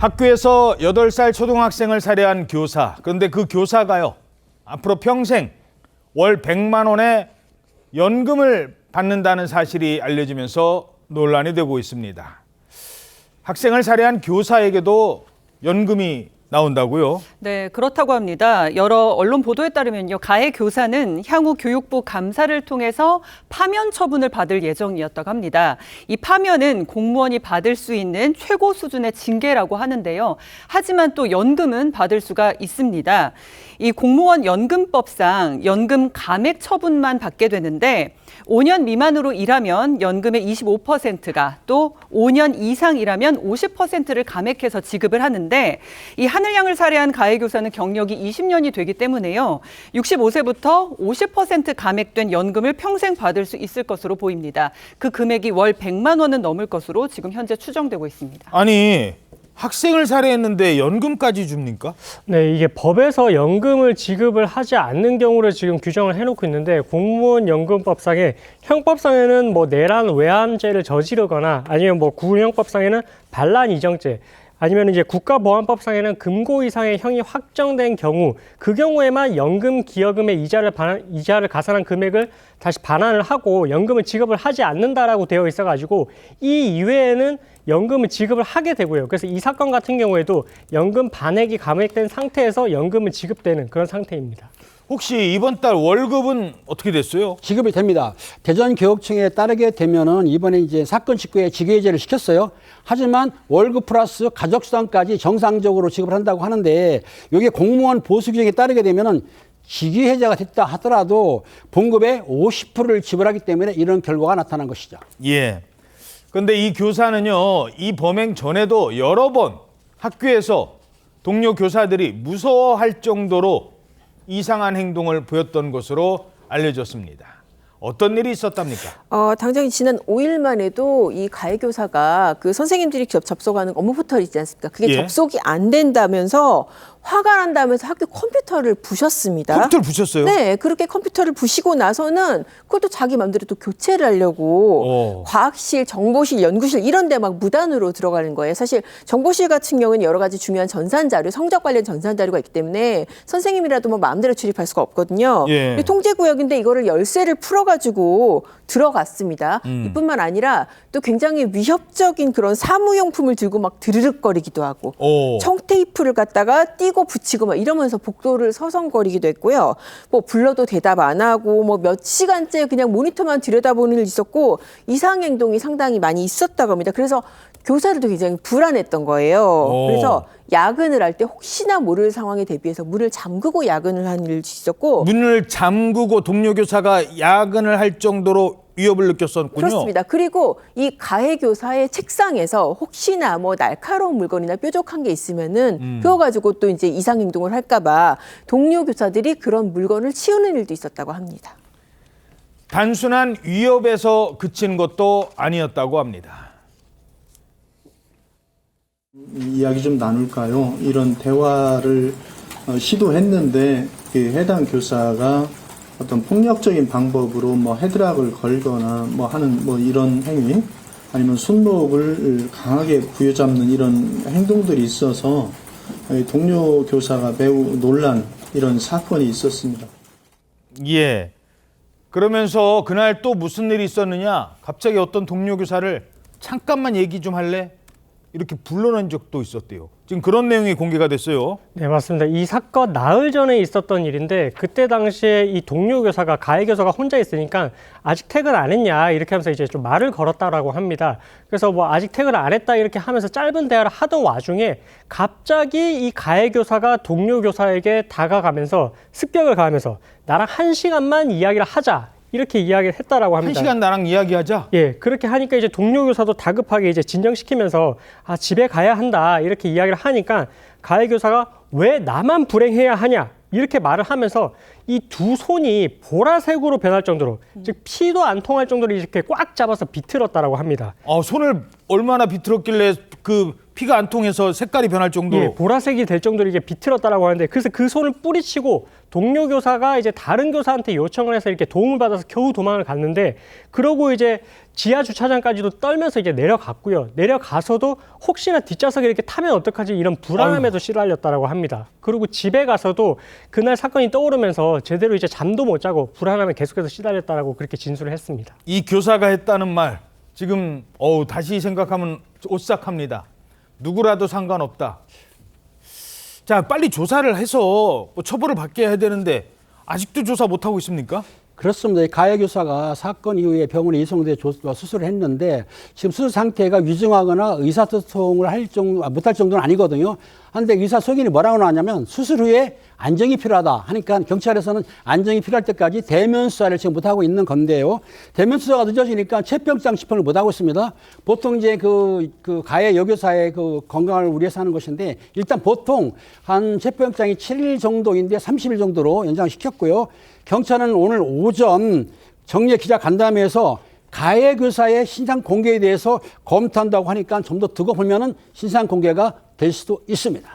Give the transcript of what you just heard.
학교에서 8살 초등학생을 살해한 교사. 그런데 그 교사가요, 앞으로 평생 월 100만 원의 연금을 받는다는 사실이 알려지면서 논란이 되고 있습니다. 학생을 살해한 교사에게도 연금이 나온다고요? 네, 그렇다고 합니다. 여러 언론 보도에 따르면요, 가해 교사는 향후 교육부 감사를 통해서 파면 처분을 받을 예정이었다고 합니다. 이 파면은 공무원이 받을 수 있는 최고 수준의 징계라고 하는데요. 하지만 또 연금은 받을 수가 있습니다. 이 공무원 연금법상 연금 감액 처분만 받게 되는데 5년 미만으로 일하면 연금의 25%가 또 5년 이상 일하면 50%를 감액해서 지급을 하는데 이 하늘양을 살해한 가해 교사는 경력이 20년이 되기 때문에요. 65세부터 50% 감액된 연금을 평생 받을 수 있을 것으로 보입니다. 그 금액이 월 100만 원은 넘을 것으로 지금 현재 추정되고 있습니다. 아니, 학생을 살해했는데 연금까지 줍니까? 네, 이게 법에서 연금을 지급을 하지 않는 경우를 지금 규정을 해놓고 있는데 공무원 연금법상에 형법상에는 뭐 내란 외환죄를 저지르거나 아니면 뭐 구형법상에는 반란 이정죄 아니면 이제 국가보안법상에는 금고 이상의 형이 확정된 경우 그 경우에만 연금 기여금의 이자를 가산한 금액을 다시 반환을 하고 연금을 지급을 하지 않는다라고 되어 있어가지고 이 이외에는 연금을 지급을 하게 되고요. 그래서 이 사건 같은 경우에도 연금 반액이 감액된 상태에서 연금을 지급되는 그런 상태입니다. 혹시 이번 달 월급은 어떻게 됐어요? 지급이 됩니다. 대전교육청에 따르게 되면은 이번에 이제 사건 직후에 직위해제를 시켰어요. 하지만 월급 플러스 가족수당까지 정상적으로 지급을 한다고 하는데 이게 공무원 보수 규정에 따르게 되면은 직위해제가 됐다 하더라도 봉급의 50%를 지불하기 때문에 이런 결과가 나타난 것이죠. 예. 근데 이 교사는요, 이 범행 전에도 여러 번 학교에서 동료 교사들이 무서워할 정도로 이상한 행동을 보였던 것으로 알려졌습니다. 어떤 일이 있었답니까? 당장 지난 5일만 해도 이 가해 교사가 그 선생님들이 접속하는 업무 포털 있지 않습니까? 그게 예. 접속이 안 된다면서 화가 난다면서 학교 컴퓨터를 부셨습니다. 컴퓨터를 부셨어요? 네, 그렇게 컴퓨터를 부시고 나서는 그것도 자기 마음대로 또 교체를 하려고 과학실, 정보실, 연구실 이런 데 막 무단으로 들어가는 거예요. 사실 정보실 같은 경우는 여러 가지 중요한 전산 자료, 성적 관련 전산 자료가 있기 때문에 선생님이라도 뭐 마음대로 출입할 수가 없거든요. 예. 통제 구역인데 이거를 열쇠를 풀어가지고 들어갔습니다. 이뿐만 아니라 또 굉장히 위협적인 그런 사무용품을 들고 막 드르륵거리기도 하고 청테이프를 갖다가 띄고 붙이고 막 이러면서 복도를 서성거리기도 했고요. 뭐 불러도 대답 안 하고 뭐 몇 시간째 그냥 모니터만 들여다보는 일 있었고 이상 행동이 상당히 많이 있었다고 합니다. 그래서 교사들도 굉장히 불안했던 거예요. 그래서 야근을 할 때 혹시나 모를 상황에 대비해서 문을 잠그고 야근을 한 일도 있었고 문을 잠그고 동료 교사가 야근을 할 정도로 위협을 느꼈었군요. 그렇습니다. 그리고 이 가해 교사의 책상에서 혹시나 뭐 날카로운 물건이나 뾰족한 게 있으면은 그거 가지고 또 이제 이상 행동을 할까봐 동료 교사들이 그런 물건을 치우는 일도 있었다고 합니다. 단순한 위협에서 그친 것도 아니었다고 합니다. 이야기 좀 나눌까요? 이런 대화를 시도했는데 해당 교사가 어떤 폭력적인 방법으로 뭐 헤드락을 걸거나 뭐 하는 뭐 이런 행위 아니면 손목을 강하게 부여잡는 이런 행동들이 있어서 동료 교사가 매우 놀란 이런 사건이 있었습니다. 예. 그러면서 그날 또 무슨 일이 있었느냐? 갑자기 어떤 동료 교사를 잠깐만 얘기 좀 할래? 이렇게 불러낸 적도 있었대요. 지금 그런 내용이 공개가 됐어요. 네, 맞습니다. 이 사건 나흘 전에 있었던 일인데 그때 당시에 이 동료 교사가 가해 교사가 혼자 있으니까 아직 퇴근 안 했냐 이렇게 하면서 이제 좀 말을 걸었다라고 합니다. 그래서 뭐 아직 퇴근 안 했다 이렇게 하면서 짧은 대화를 하던 와중에 갑자기 이 가해 교사가 동료 교사에게 다가가면서 습격을 가하면서 나랑 1시간만 이야기를 하자. 이렇게 이야기를 했다라고 합니다. 1시간 나랑 이야기하자? 예, 그렇게 하니까 이제 동료 교사도 다급하게 이제 진정시키면서 집에 가야 한다 이렇게 이야기를 하니까 가해 교사가 왜 나만 불행해야 하냐 이렇게 말을 하면서 이 두 손이 보라색으로 변할 정도로 즉 피도 안 통할 정도로 이렇게 꽉 잡아서 비틀었다라고 합니다. 손을 얼마나 비틀었길래 그 피가 안 통해서 색깔이 변할 정도로? 예, 보라색이 될 정도로 이게 비틀었다라고 하는데 그래서 그 손을 뿌리치고 동료 교사가 이제 다른 교사한테 요청을 해서 이렇게 도움을 받아서 겨우 도망을 갔는데, 그러고 이제 지하 주차장까지도 떨면서 이제 내려갔고요. 내려가서도 혹시나 뒷좌석에 이렇게 타면 어떡하지 이런 불안함에도 시달렸다라고 합니다. 그리고 집에 가서도 그날 사건이 떠오르면서 제대로 이제 잠도 못 자고 불안함에 계속해서 시달렸다라고 그렇게 진술을 했습니다. 이 교사가 했다는 말 지금 다시 생각하면 오싹합니다. 누구라도 상관없다. 자, 빨리 조사를 해서 뭐 처벌을 받게 해야 되는데 아직도 조사 못하고 있습니까? 그렇습니다. 가해 교사가 사건 이후에 병원에 이송돼 수술을 했는데 지금 수술 상태가 위중하거나 의사소통을 못할 정도는 아니거든요. 그런데 의사 소견이 뭐라고 나왔냐면 수술 후에 안정이 필요하다 하니까 경찰에서는 안정이 필요할 때까지 대면 수사를 지금 못하고 있는 건데요. 대면 수사가 늦어지니까 체병장 집행을 못하고 있습니다. 보통 이제 그 가해 여교사의 그 건강을 우려해서 하는 것인데 일단 보통 한 체병장이 7일 정도인데 30일 정도로 연장시켰고요. 경찰은 오늘 오전 정례 기자 간담회에서 가해 교사의 신상 공개에 대해서 검토한다고 하니까 좀 더 두고 보면은 신상 공개가 될 수도 있습니다.